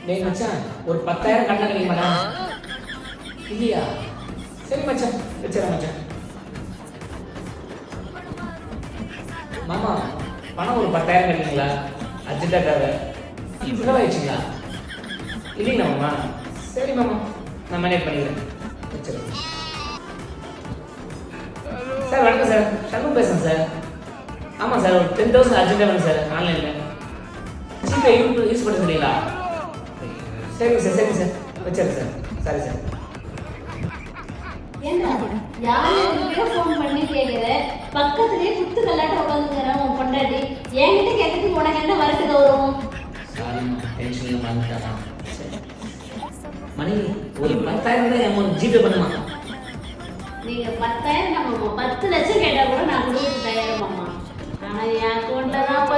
டேய் மச்சான் ஒரு 10,000 கட்ட கிடைக்குமாடா? இல்லையா? சரி மச்சான் வச்சிடறேன் மச்சான். மாமா பணம் ஒரு 10,000 கிடைக்குங்களா? அர்ஜென்ட்டாக தேவை. இவ்வளோ ஆயிடுச்சுங்களா? இல்லைங்களா மாமா? சரி மாமா நான் மேனேஜ் பண்ணிக்கிறேன் வச்சிடறேன். சார் வணக்கம் சார், சண்முகம் பேசுகிறேன் சார். ஆமாம் சார் ஒரு 10,000 அர்ஜென்ட்டாக வேணும் சார் ஆன்லைனில். ஜிபே யூஸ் பண்ண சொல்லிங்களா? சரிங்க சார் சரிங்க சார் வச்சிடறேன் சார். சரி சார். ஏண்டா யாருக்கோ ஃபோன் பண்ணி கேக்குற பக்கத்துலயே குத்து கல்லாட்ட உட்காந்துக்கிறேன் உன் பொண்டாட்டி என்கிட்ட கேட்கறதுக்கு உனக்கு என்ன வரட்டு கௌரவம்? சாரிம்மா டென்ஷனில் மறந்துட்டாமா. மணி ஒரு 10,000 தான் அமௌண்ட் ஜிபே பண்ணுமா? நீங்க 10,000 நம்ம 10 லட்சம் கேட்டா கூட நான் கொடுக்க தயாரிப்போம்மா. ஆனா என் அக்கௌண்ட்ல தான்